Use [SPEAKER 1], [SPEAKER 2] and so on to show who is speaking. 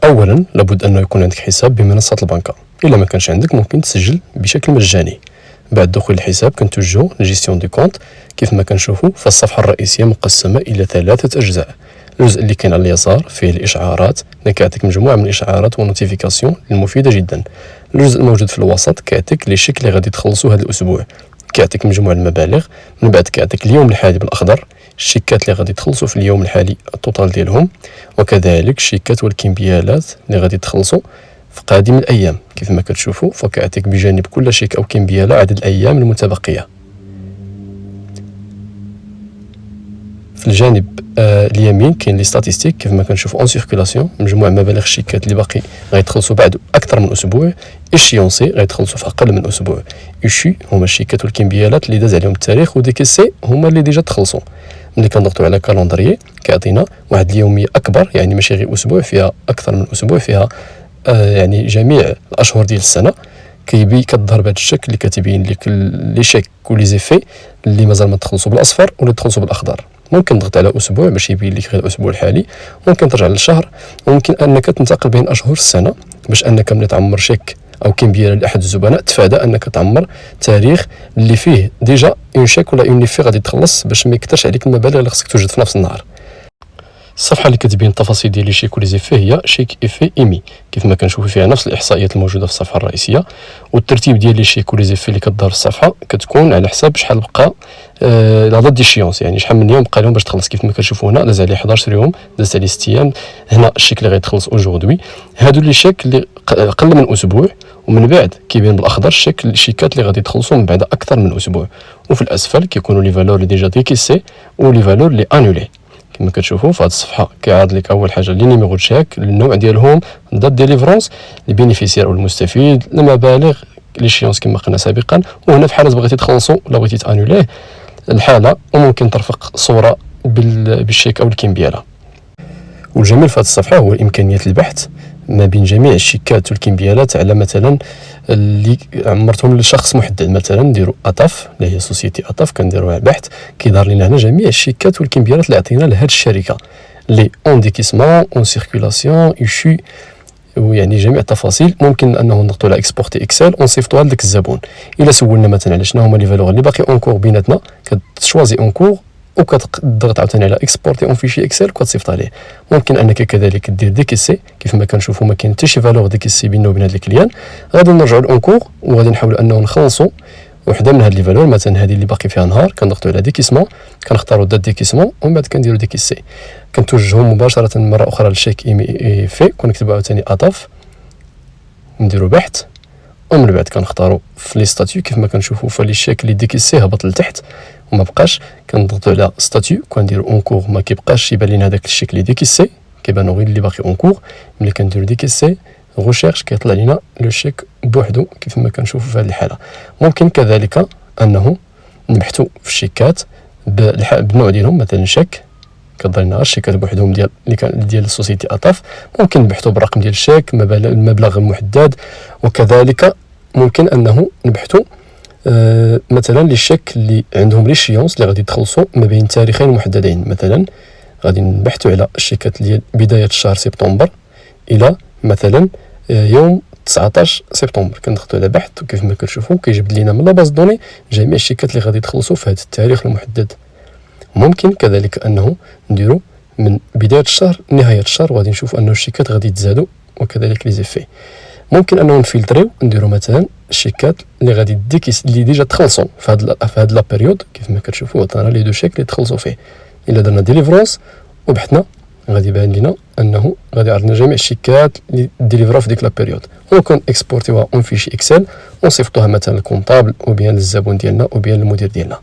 [SPEAKER 1] اولا لابد انه يكون عندك حساب بمنصه البنكه. الا ما كانش عندك ممكن تسجل بشكل مجاني. بعد دخول الحساب كنتوجهوا لجيستيون دو كونت. كيف ما كنشوفوا فالصفحه الرئيسيه مقسمه الى 3 اجزاء. الجزء اللي كاين على اليسار فيه الاشعارات اللي كيعطيك مجموعه من الاشعارات والنوتيفيكاسيون المفيده جدا. الجزء الموجود في الوسط كيعطيك لي شيك اللي غادي تخلصوا هذا الاسبوع، كيعطيك مجموعه المبالغ. من بعد كيعطيك اليوم الحالي بالاخضر، الشيكات اللي غادي تخلصوا في اليوم الحالي التوتال ديالهم، وكذلك الشيكات والكمبيالات اللي غادي تخلصوا في قادم الايام. كيف ما كتشوفوا فكيعطيك بجانب كل شيك او كمبياله عدد الايام المتبقيه. في الجانب اليمين كاين لي ستاتيستيك. كيف ما كنشوفوا اون سيركولاسيون مجموع مبالغ الشيكات اللي باقي غيتخلصوا بعد اكثر من اسبوع. اشيونسي غيتخلصوا في اقل من اسبوع. ايشي هما الشيكات والكمبيالات اللي داز عليهم التاريخ، وديكيسي هما اللي ديجا تخلصوا. ملي كنضغطوا على كالندريي كيعطينا واحد اليوميه اكبر، يعني ماشي غير اسبوع، فيها اكثر من اسبوع، فيها يعني جميع الاشهر ديال السنه. كتظهر بهذا الشكل اللي كتبين لك لي شيك ولي زيفي اللي مازال ما تخلصوا بالاصفر ولا تخلصوا بالاخضر. ممكن تضغط على اسبوع باش يبين لك غير الاسبوع الحالي، ممكن ترجع للشهر، ممكن انك تنتقل بين اشهر السنه باش انك ملي تعمر شيك او كمبياله لاحد الزبناء تفادى انك تعمر تاريخ اللي فيه ديجا اون شيك ولا اون ليفي غادي تخلص، باش ما يكثرش عليك المبالغ اللي خصك توجد في نفس النهار. الصفحه اللي كتبين التفاصيل ديال لي شيك ولي زيفي هي شيك ايفي ايمي. كيف ما كنشوفوا فيها نفس الاحصائيات الموجوده في الصفحه الرئيسيه، والترتيب ديال لي شيك ولي زيفي اللي كتظهر في الصفحه كتكون على حساب شحال بقى لا دات ديشيونس، يعني شحال من يوم بقى لهم باش تخلص. كيف ما كنشوفوا هنا داز عليه 11 يوم، داز عليه 6 ايام. هنا الشيك اللي غيتخلص اوجوردي. هادو لي شيك اللي اقل من اسبوع، ومن بعد كيبين بالاخضر الشيكات اللي غادي تخلصوا من بعد اكثر من اسبوع. وفي الاسفل كيكونوا لي فالور اللي ديجا ديكيسي ولي فالور اللي انولي. كما كتشوفوا في هذه الصفحه كيعرض لك اول حاجه لي نيميرو تشيك، النوع ديالهم، دات ديليفرونس، لي بينيفيسيير او المستفيد، المبالغ، لي شيونس كما قلنا سابقا. وهنا في حاله بغيتي تخلصوا ولا بغيتي تانوليه الحاله، وممكن ترفق صوره بالشيك او الكمبياله. والجميل في هذه الصفحه هو امكانيه البحث ما بين جميع الشيكات والكمبيالات على مثلا اللي عمرتهم لشخص محدد. مثلا نديروا اطاف اللي هي سوسيتي اطاف، كنديروا بحث كيظهر لنا هنا جميع الشيكات والكمبيالات اللي عطينا لهذه الشركه، لي اون ديكيسمون، اون سيركولاسيون، ايشي، ويعني جميع التفاصيل. ممكن انه نضغطوا على اكسبورتي اكسل ونصيفطوها لذاك الزبون. الا سولنا مثلا على شنو هما لي فالور اللي باقي اونكور بيناتنا، كتشوازي اونكور وكتضغط عاوتاني على اكسبورتي اون فيشي اكسل وكتصيفط عليه. ممكن انك كذلك دير ديكيسي. كيف ما كنشوفوا ما كاين حتى شي فالور ديكيسي بيننا وبين هاد الكليان. غادي نرجعوا للأونكور وغادي نحاولوا انه نخلصوا وحده من هاد لي فالور. مثلا هذه اللي باقي فيها نهار كنضغطوا على ديكيسمون، كنختاروا دات ديكيسمون، ومن بعد كنديروا ديكيسي. كنتوجهوا مباشره مره اخرى للشيك ايمي في، كنكتبوا عاوتاني اطاف، نديروا بحث، ومن بعد كنختاروا في لي ستاتيو. كيف ما كنشوفوا فلي شيك اللي ديكيسي هبط لتحت وما بقاش، كنضغطوا على ستاتيو كنديروا اونكور، ما كيبقاش يبان لنا هذاك الشيك اللي ديكيسي، كيبانوا غير اللي باقي اونكور. ملي كنديروا ديكيسي غوشيرش كيطلع لنا لو شيك بوحدو. كيف ما كنشوفوا في هذه الحاله ممكن كذلك انه نبحثوا في الشيكات بالنوع ديالهم. مثلا شيك كتظهر لنا الشيكات بوحدهم ديال السوسيتي اطاف. ممكن نبحثوا بالرقم ديال الشيك، المبلغ المحدد، وكذلك ممكن انه نبحثوا مثلا لي شيك اللي عندهم لي شيونس اللي غادي تخلصوا ما بين تاريخين محددين. مثلا غادي نبحثوا على الشيكات ديال بدايه الشهر سبتمبر الى مثلا يوم 19 سبتمبر. كنضغطوا على بحث، وكيف ما كتشوفوا كيجبد لنا من لا باز دوني جميع الشيكات اللي غادي تخلصوا في هذا التاريخ المحدد. ممكن كذلك انه نديروا من بدايه الشهر لنهايه الشهر، وغادي نشوفوا انه الشيكات غادي تزادوا، وكذلك لي زيفي. ممكن انه نفلتريو نديروا مثلا الشيكات اللي غادي اللي ديجا تخلصوا في هاد لا بيريود. كيف ما كتشوفوا عطانا لي دو شيك اللي تخلصوا فيه. الا درنا ديليفرونس وبحثنا غادي يبان لنا انه غادي يعرضنا جميع الشيكات اللي ديليفراو في ديك لا بيريود، وكون اكسبورتيوها اون فيشي اكسل ونصيفطوها مثلا للكونطابل او بيان للزبون ديالنا او بيان للمدير ديالنا.